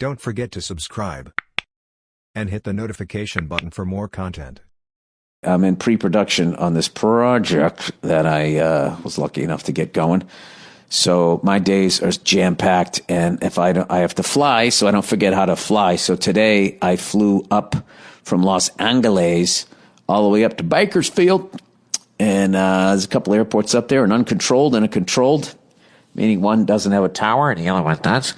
Don't forget to subscribe and hit the notification button for more content. I'm in pre-production on this project that I was lucky enough to get going. So my days are jam-packed, and if I have to fly, so I don't forget how to fly. So today I flew up from Los Angeles all the way up to Bakersfield, and there's a couple airports up there, an uncontrolled and a controlled, meaning one doesn't have a tower and the other one does.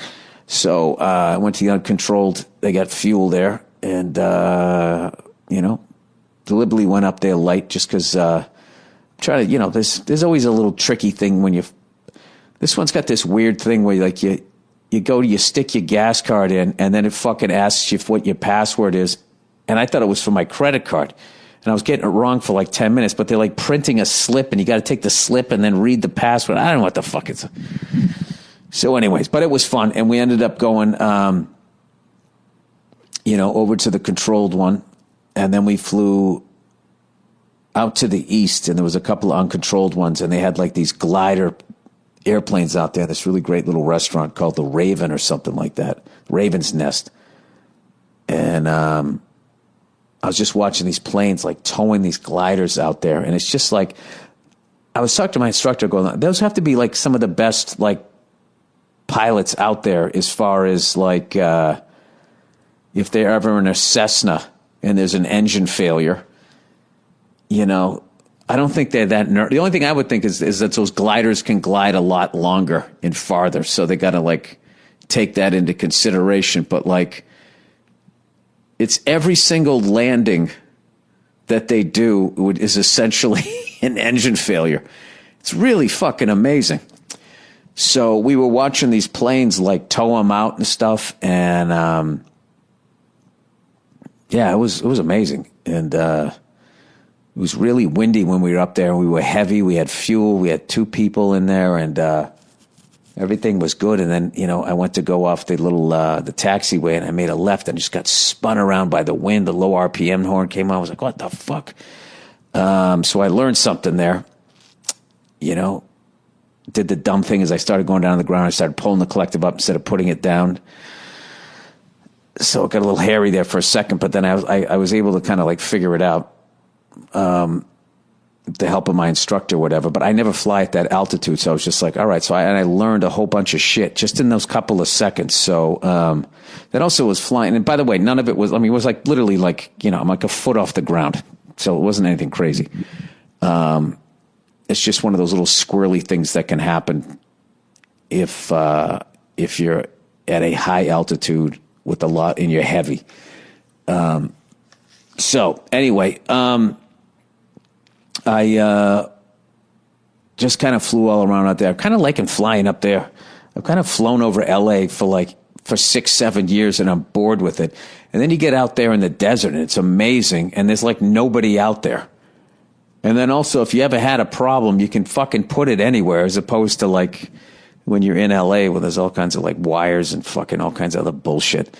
So I went to the uncontrolled. They got fuel there, and deliberately went up there light just because try to, there's always a little tricky thing when you. This one's got this weird thing where you stick your gas card in, and then it fucking asks you what your password is. And I thought it was for my credit card. And I was getting it wrong for like 10 minutes, but they're like printing a slip, and you got to take the slip and then read the password. I don't know what the fuck it's. So anyways, but it was fun. And we ended up going, over to the controlled one. And then we flew out to the east, and there was a couple of uncontrolled ones, and they had like these glider airplanes out there. This really great little restaurant called the Raven or something like that, Raven's Nest. And I was just watching these planes like towing these gliders out there, and it's just like I was talking to my instructor, going, "Those have to be like some of the best like pilots out there, as far as like if they're ever in a Cessna and there's an engine failure, I don't think they're that The only thing I would think is that those gliders can glide a lot longer and farther. So they got to like take that into consideration. But like, it's every single landing that they do is essentially an engine failure. It's really fucking amazing. So we were watching these planes like tow them out and stuff. And, it was amazing. And, it was really windy when we were up there. We were heavy. We had fuel. We had 2 people in there, and everything was good. And then, I went to go off the little the taxiway, and I made a left and just got spun around by the wind. The low RPM horn came on. I was like, what the fuck? So I learned something there. Did the dumb thing as I started going down on the ground. I started pulling the collective up instead of putting it down. So it got a little hairy there for a second, but then I was able to kind of like figure it out. The help of my instructor, whatever, but I never fly at that altitude. So I was just like, all right. So I learned a whole bunch of shit just in those couple of seconds. So, that also was flying. And by the way, none of it was, it was like literally like, I'm like a foot off the ground. So it wasn't anything crazy. It's just one of those little squirrely things that can happen if you're at a high altitude with a lot and you're heavy. So anyway, I just kind of flew all around out there. I'm kind of liking flying up there. I've kind of flown over LA for 6-7 years, and I'm bored with it. And then you get out there in the desert, and it's amazing, and there's like nobody out there. And then also, if you ever had a problem, you can fucking put it anywhere, as opposed to like when you're in LA where there's all kinds of like wires and fucking all kinds of other bullshit,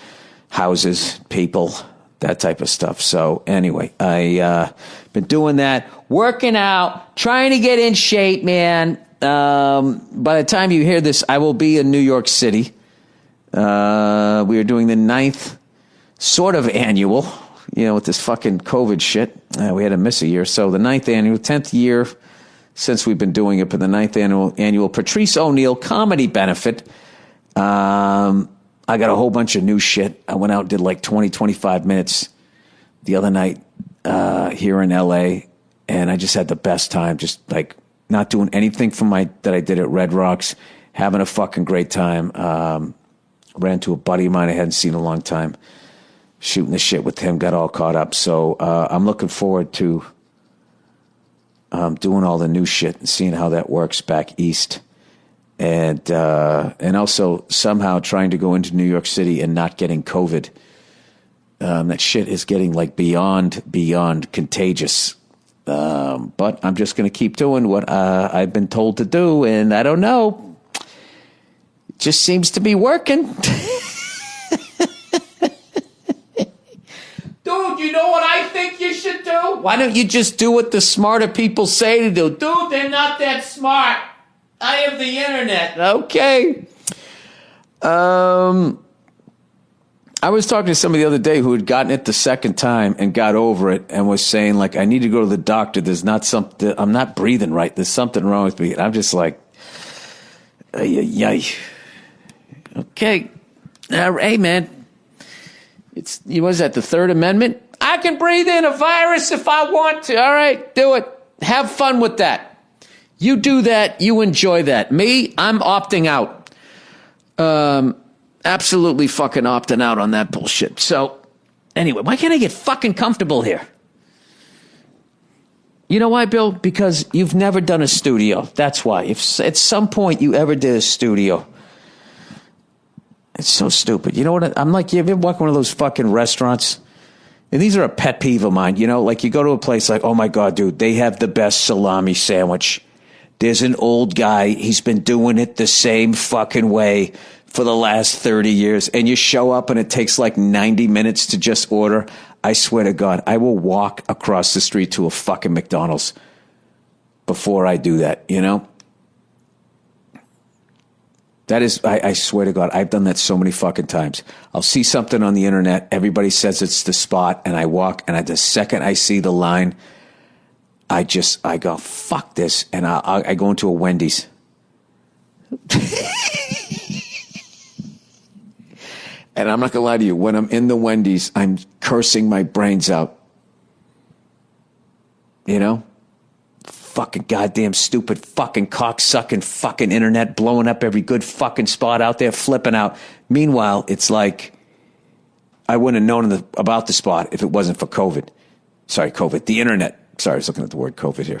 houses, people, that type of stuff. So anyway, I been doing that, working out, trying to get in shape, man. By the time you hear this, I will be in New York City. We are doing the 9th sort of annual, with this fucking COVID shit. We had to miss a year. So the 9th annual, 10th year since we've been doing it, but the 9th annual Patrice O'Neal Comedy Benefit. I got a whole bunch of new shit. I went out and did like 25 minutes the other night here in LA, and I just had the best time, just like not doing anything that I did at Red Rocks, having a fucking great time. Ran into a buddy of mine I hadn't seen in a long time, shooting the shit with him, got all caught up. So I'm looking forward to doing all the new shit and seeing how that works back east. And also somehow trying to go into New York City and not getting COVID. That shit is getting like beyond contagious. But I'm just going to keep doing what I've been told to do, and I don't know. It just seems to be working. Dude, you know what I think you should do? Why don't you just do what the smarter people say to do? Dude, they're not that smart. I have the internet. Okay. I was talking to somebody the other day who had gotten it the second time and got over it and was saying, like, I need to go to the doctor. There's not something, I'm not breathing right. There's something wrong with me. And I'm just like, yay. Okay. Hey, man. What is that, the Third Amendment? I can breathe in a virus if I want to. All right, do it. Have fun with that. You do that. You enjoy that. Me, I'm opting out. Absolutely fucking opting out on that bullshit. So, anyway, why can't I get fucking comfortable here? You know why, Bill? Because you've never done a studio. That's why. If at some point you ever did a studio, it's so stupid. You know what? I'm like, you ever walk in one of those fucking restaurants? And these are a pet peeve of mine. You know, like you go to a place like, oh my God, dude, they have the best salami sandwich. There's an old guy. He's been doing it the same fucking way for the last 30 years. And you show up and it takes like 90 minutes to just order. I swear to God, I will walk across the street to a fucking McDonald's before I do that, you know? That is, I swear to God, I've done that so many fucking times. I'll see something on the internet. Everybody says it's the spot. And I walk, and the second I see the line, I go, fuck this. And I go into a Wendy's. And I'm not going to lie to you. When I'm in the Wendy's, I'm cursing my brains out. You know? Fucking goddamn stupid fucking cocksucking fucking internet blowing up every good fucking spot out there, flipping out. Meanwhile, it's like I wouldn't have known about the spot if it wasn't for COVID. Sorry, COVID. The internet. Sorry, I was looking at the word COVID here.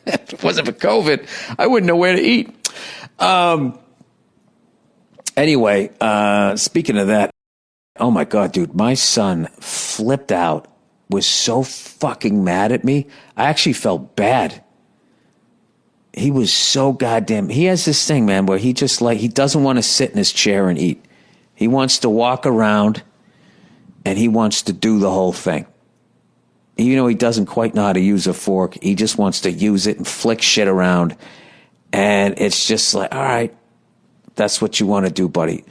If it wasn't for COVID, I wouldn't know where to eat. Anyway, speaking of that, oh my God, dude, my son flipped out, was so fucking mad at me. I actually felt bad. He was so goddamn, he has this thing, man, where he just like, he doesn't want to sit in his chair and eat. He wants to walk around and he wants to do the whole thing. Even though he doesn't quite know how to use a fork, he just wants to use it and flick shit around. And it's just like, all right, that's what you want to do, buddy.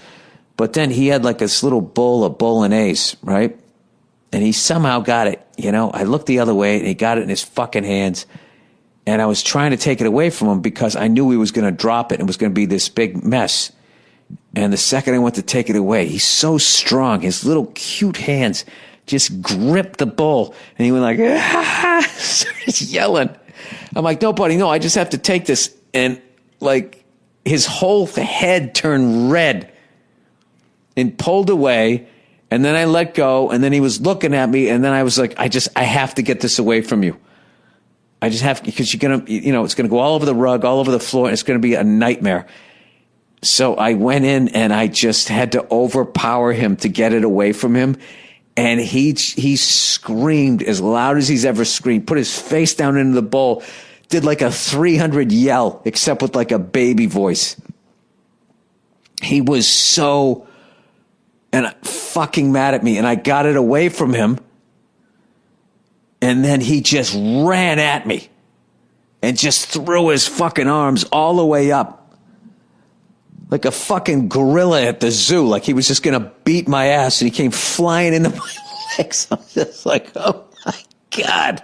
But then he had like this little bowl of bolognese, right? And he somehow got it, you know? I looked the other way and he got it in his fucking hands. And I was trying to take it away from him because I knew he was going to drop it and it was going to be this big mess. And the second I went to take it away, he's so strong. His little cute hands just gripped the bowl. And he went like, started yelling. I'm like, no, buddy, no, I just have to take this. And like, his whole head turned red and pulled away. And then I let go. And then he was looking at me. And then I was like, I have to get this away from you. I just have, because you're going to, you know, it's going to go all over the rug, all over the floor. And it's going to be a nightmare. So I went in and I just had to overpower him to get it away from him. And he screamed as loud as he's ever screamed, put his face down into the bowl, did like a 300 yell, except with like a baby voice. He was so fucking mad at me, and I got it away from him. And then he just ran at me and just threw his fucking arms all the way up like a fucking gorilla at the zoo. Like he was just going to beat my ass, and he came flying into my legs. I'm just like, oh my God.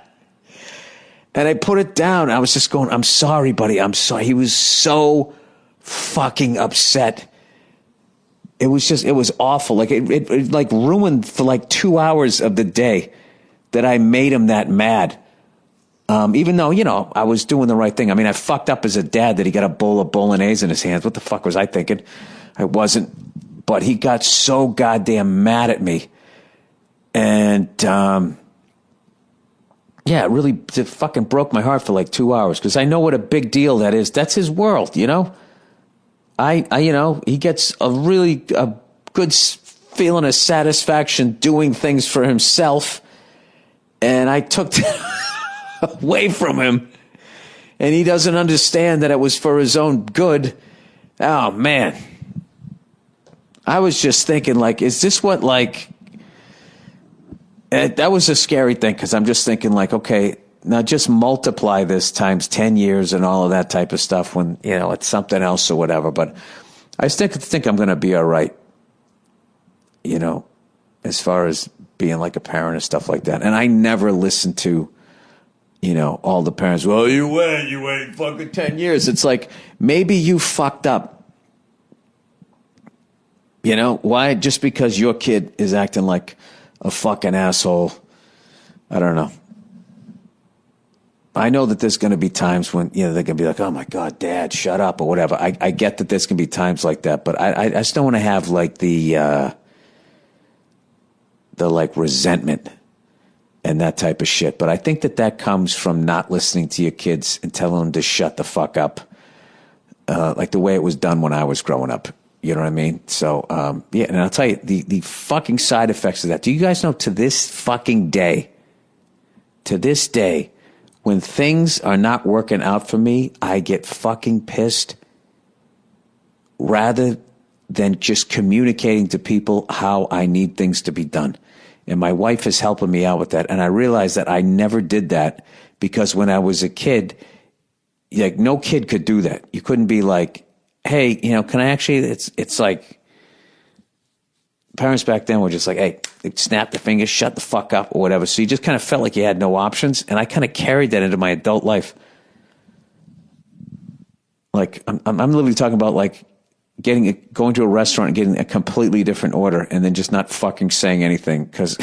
And I put it down. I was just going, I'm sorry, buddy. I'm sorry. He was so fucking upset. It was awful. Like it like ruined for like 2 hours of the day that I made him that mad. Even though, you know, I was doing the right thing. I mean, I fucked up as a dad that he got a bowl of bolognese in his hands. What the fuck was I thinking? I wasn't. But he got so goddamn mad at me. And, yeah, it fucking broke my heart for like 2 hours because I know what a big deal that is. That's his world, you know? You know, he gets a good feeling of satisfaction doing things for himself. And I took that away from him. And he doesn't understand that it was for his own good. Oh, man. I was just thinking, like, is this what, like... That was a scary thing because I'm just thinking, like, okay, now just multiply this times 10 years and all of that type of stuff when, you know, it's something else or whatever. But I think I'm going to be all right. you know, as far as being like a parent and stuff like that. And I never listened to, you know, all the parents, well, you wait fucking 10 years. It's like, maybe you fucked up. You know, why? Just because your kid is acting like a fucking asshole. I don't know. I know that there's going to be times when, you know, they're going to be like, oh my God, Dad, shut up or whatever. I get that there's going to be times like that, but I just don't want to have like the like resentment and that type of shit. But I think that comes from not listening to your kids and telling them to shut the fuck up. Like the way it was done when I was growing up. You know what I mean? So, yeah, and I'll tell you, the fucking side effects of that. Do you guys know to this day, when things are not working out for me, I get fucking pissed rather than just communicating to people how I need things to be done. And my wife is helping me out with that. And I realized that I never did that because when I was a kid, like no kid could do that. You couldn't be like, hey, you know, can I actually, it's like, parents back then were just like, hey, they'd snap their fingers, shut the fuck up or whatever. So you just kind of felt like you had no options. And I kind of carried that into my adult life. Like I'm literally talking about like going to a restaurant and getting a completely different order and then just not fucking saying anything. Cause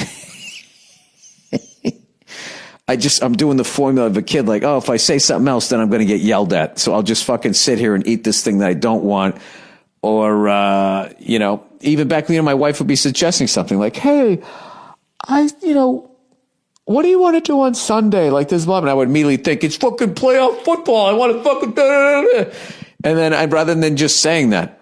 I'm doing the formula of a kid, like, oh, if I say something else, then I'm going to get yelled at. So I'll just fucking sit here and eat this thing that I don't want. Or, you know, even back when my wife would be suggesting something like, hey, what do you want to do on Sunday? Like this mom. And I would immediately think, it's fucking playoff football. I want to fucking, and then rather than just saying that,